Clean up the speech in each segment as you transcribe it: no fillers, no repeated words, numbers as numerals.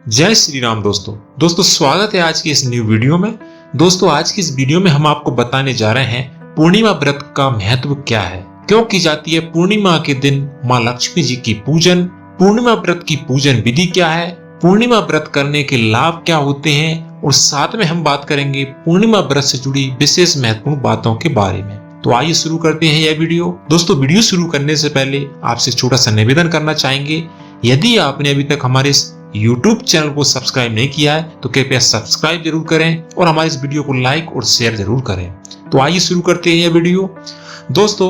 जय श्री राम दोस्तों स्वागत है आज की इस न्यू वीडियो में। दोस्तों आज की इस वीडियो में हम आपको बताने जा रहे हैं पूर्णिमा व्रत का महत्व क्या है, क्यों की जाती है पूर्णिमा के दिन माँ लक्ष्मी जी की पूजन, पूर्णिमा व्रत की पूजन विधि क्या है, पूर्णिमा व्रत करने के लाभ क्या होते हैं और साथ में हम बात करेंगे पूर्णिमा व्रत से जुड़ी विशेष महत्वपूर्ण बातों के बारे में। तो आइए शुरू करते हैं यह वीडियो। दोस्तों वीडियो शुरू करने से पहले आपसे छोटा सा निवेदन करना चाहेंगे, यदि आपने अभी तक हमारे इस YouTube चैनल को सब्सक्राइब नहीं किया है तो कृपया सब्सक्राइब जरूर करें और हमारे इस वीडियो को लाइक और शेयर जरूर करें। तो आइए शुरू करते हैं यह वीडियो। दोस्तों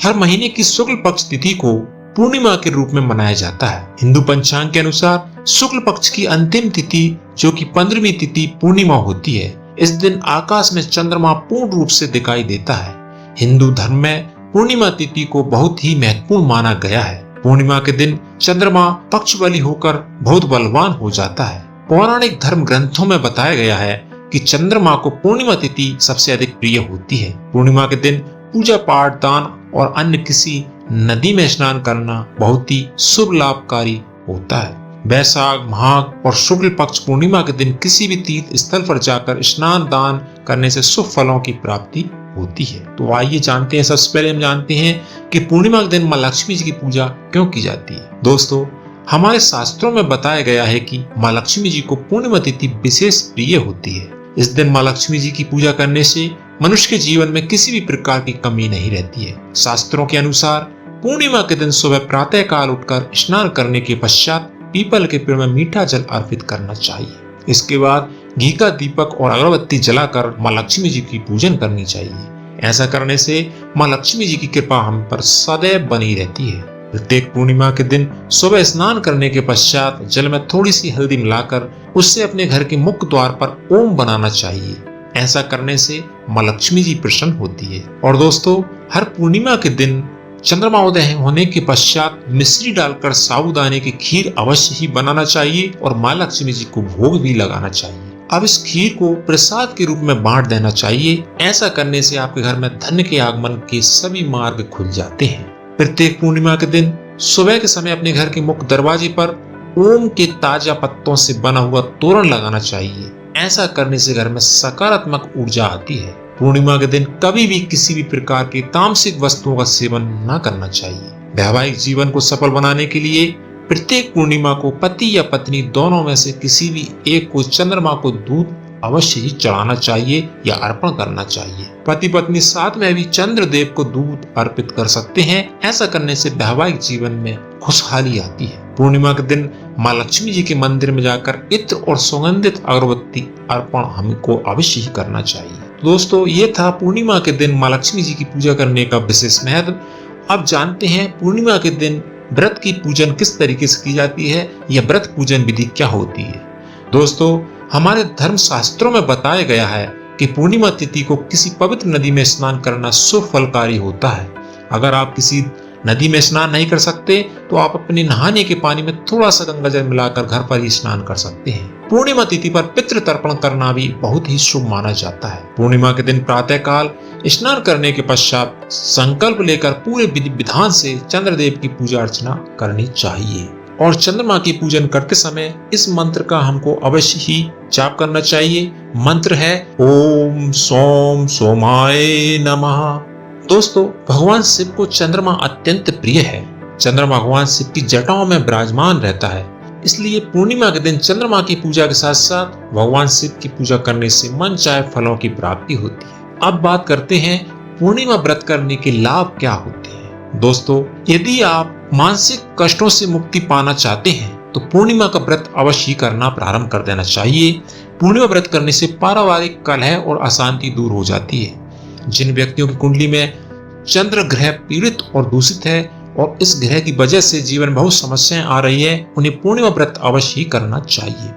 हर महीने की शुक्ल पक्ष तिथि को पूर्णिमा के रूप में मनाया जाता है। हिंदू पंचांग के अनुसार शुक्ल पक्ष की अंतिम तिथि जो कि 15वीं तिथि पूर्णिमा होती है। इस दिन आकाश में चंद्रमा पूर्ण रूप से दिखाई देता है। हिंदू धर्म में पूर्णिमा तिथि को बहुत ही महत्वपूर्ण माना गया है। पूर्णिमा के दिन चंद्रमा पक्ष बली होकर बहुत बलवान हो जाता है। पौराणिक धर्म ग्रंथों में बताया गया है कि चंद्रमा को पूर्णिमा तिथि सबसे अधिक प्रिय होती है। पूर्णिमा के दिन पूजा पाठ, दान और अन्य किसी नदी में स्नान करना बहुत ही शुभ लाभकारी होता है। वैशाख, माघ और शुक्ल पक्ष पूर्णिमा के दिन किसी भी तीर्थ स्थल पर जाकर स्नान दान करने से शुभ फलों की प्राप्ति होती है। तो आइए जानते हैं, सबसे पहले हम जानते हैं कि पूर्णिमा के दिन माँ लक्ष्मी जी की पूजा क्यों की जाती है। दोस्तों हमारे शास्त्रों में बताया गया है कि माँ लक्ष्मी जी को पूर्णिमा तिथि विशेष प्रिय होती है। इस दिन माँ लक्ष्मी जी की पूजा करने से मनुष्य के जीवन में किसी भी प्रकार की कमी नहीं रहती है। शास्त्रों के अनुसार पूर्णिमा के दिन सुबह प्रातः काल उठकर स्नान करने के पश्चात पीपल के पेड़ में मीठा जल अर्पित करना चाहिए। इसके बाद घी का दीपक और अगरबत्ती जलाकर माँ लक्ष्मी जी की पूजन करनी चाहिए। ऐसा करने से माँ लक्ष्मी जी की कृपा हम पर सदैव बनी रहती है। प्रत्येक पूर्णिमा के दिन सुबह स्नान करने के पश्चात जल में थोड़ी सी हल्दी मिलाकर उससे अपने घर के मुख्य द्वार पर ओम बनाना चाहिए। ऐसा करने से माँ लक्ष्मी जी प्रसन्न होती है। और दोस्तों हर पूर्णिमा के दिन चंद्रमा उदय होने के पश्चात मिश्री डालकर साबूदाने की खीर अवश्य ही बनाना चाहिए और माँ लक्ष्मी जी को भोग भी लगाना चाहिए। अब इस खीर को प्रसाद के रूप में बांट देना चाहिए। ऐसा करने से आपके घर में धन के आगमन के सभी मार्ग खुल जाते हैं। प्रत्येक पूर्णिमा के दिन सुबह के समय अपने घर के मुख्य दरवाजे पर ओम के ताजा पत्तों से बना हुआ तोरण लगाना चाहिए। ऐसा करने से घर में सकारात्मक ऊर्जा आती है। पूर्णिमा के दिन कभी भी किसी भी प्रकार की तामसिक वस्तुओं का सेवन न करना चाहिए। वैवाहिक जीवन को सफल बनाने के लिए प्रत्येक पूर्णिमा को पति या पत्नी दोनों में से किसी भी एक को चंद्रमा को दूध अवश्य ही चढ़ाना चाहिए या अर्पण करना चाहिए। पति पत्नी साथ में भी चंद्र देव को दूध अर्पित कर सकते हैं। ऐसा करने से वैवाहिक जीवन में खुशहाली आती है। पूर्णिमा के दिन माँ लक्ष्मी जी के मंदिर में जाकर इत्र और सुगंधित अगरबत्ती अर्पण हमको अवश्य ही करना चाहिए। दोस्तों ये था पूर्णिमा के दिन माँ लक्ष्मी जी की पूजा करने का विशेष महत्व। अब जानते हैं पूर्णिमा के दिन व्रत की पूजन किस तरीके से की जाती है या व्रत पूजन विधि क्या होती है। दोस्तों हमारे धर्म शास्त्रों में बताया गया है कि पूर्णिमा तिथि को किसी पवित्र नदी में स्नान करना शुभ फलकारी होता है। अगर आप किसी नदी में स्नान नहीं कर सकते तो आप अपने नहाने के पानी में थोड़ा सा गंगा जल मिलाकर घर पर ही स्नान कर सकते हैं। पूर्णिमा तिथि पर पितृ तर्पण करना भी बहुत ही शुभ माना जाता है। पूर्णिमा के दिन प्रातः काल स्नान करने के पश्चात संकल्प लेकर पूरे विधि विधान से चंद्रदेव की पूजा अर्चना करनी चाहिए। और चंद्रमा की पूजन करते समय इस मंत्र का हमको अवश्य ही जाप करना चाहिए। मंत्र है ओम सोम सोमाय नमः। दोस्तों भगवान शिव को चंद्रमा अत्यंत प्रिय है। चंद्रमा भगवान शिव की जटाओं में विराजमान रहता है, इसलिए पूर्णिमा के दिन चंद्रमा की पूजा के साथ साथ भगवान शिव की पूजा करने से मन चाहे फलों की प्राप्ति होती है। अब बात करते हैं पूर्णिमा व्रत करने के लाभ क्या होते हैं। दोस्तों यदि आप मानसिक कष्टों से मुक्ति पाना चाहते हैं तो पूर्णिमा का व्रत अवश्य करना प्रारंभ कर देना चाहिए। पूर्णिमा व्रत करने से पारिवारिक कलह और अशांति दूर हो जाती है। जिन व्यक्तियों की कुंडली में चंद्र ग्रह पीड़ित और दूषित है और इस ग्रह की वजह से जीवन में बहुत समस्याएं आ रही है, उन्हें पूर्णिमा व्रत अवश्य ही करना चाहिए।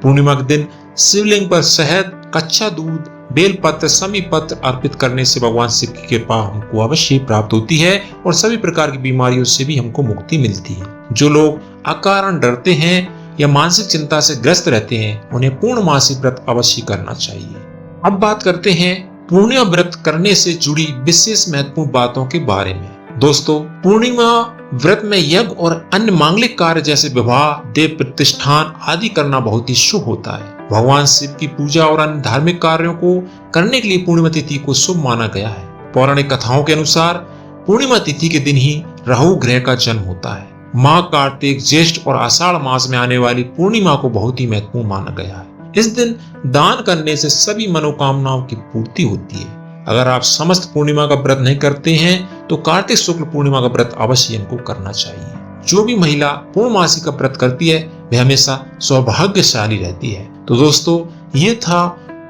पूर्णिमा के दिन शिवलिंग पर शहद, कच्चा दूध, बेलपत्र, समी पत्र अर्पित करने से भगवान शिव की कृपा हमको अवश्य प्राप्त होती है और सभी प्रकार की बीमारियों से भी हमको मुक्ति मिलती है। जो लोग अकारण डरते हैं या मानसिक चिंता से ग्रस्त रहते हैं उन्हें पूर्णमासी व्रत अवश्य करना चाहिए। अब बात करते हैं पूर्णिमा व्रत करने से जुड़ी विशेष महत्वपूर्ण बातों के बारे में। दोस्तों, पूर्णिमा व्रत में यज्ञ और अन्य मांगलिक कार्य जैसे विवाह, देव प्रतिष्ठान आदि करना बहुत ही शुभ होता है। भगवान शिव की पूजा और अन्य धार्मिक कार्यों को करने के लिए पूर्णिमा तिथि को शुभ माना गया है। पौराणिक कथाओं के अनुसार पूर्णिमा तिथि के दिन ही राहु ग्रह का जन्म होता है। माघ, कार्तिक, ज्येष्ठ और आषाढ़ मास में आने वाली पूर्णिमा को बहुत ही महत्वपूर्ण माना गया है। इस दिन दान करने से सभी मनोकामनाओं की पूर्ति होती है। अगर आप समस्त पूर्णिमा का व्रत नहीं करते हैं तो कार्तिक शुक्ल पूर्णिमा का व्रत अवश्य इनको करना चाहिए। जो भी महिला पूर्णमासी का व्रत करती है वह हमेशा सौभाग्यशाली रहती है। तो दोस्तों, ये था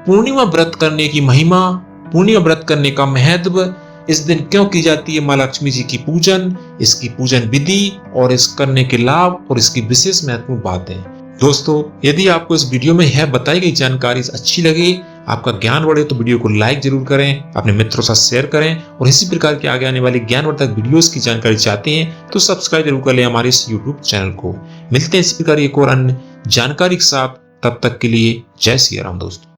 पूर्णिमा व्रत करने की महिमा, पूर्णिमा व्रत करने का महत्व, इस दिन क्यों की जाती है मां लक्ष्मी जी की पूजन, इसकी पूजन विधि और इस करने के लाभ और इसकी विशेष महत्वपूर्ण बातें। दोस्तों, यदि आपको इस वीडियो में यह बताई गई जानकारी अच्छी लगे, आपका ज्ञान बढ़े, तो वीडियो को लाइक जरूर करें, अपने मित्रों के साथ शेयर करें और इसी प्रकार के आगे आने वाली ज्ञानवर्धक वीडियोस की जानकारी चाहते हैं तो सब्सक्राइब जरूर कर लें हमारे इस यूट्यूब चैनल को। मिलते हैं इसी प्रकार एक और अन्य जानकारी के साथ, तब तक के लिए जय सिया राम दोस्तों।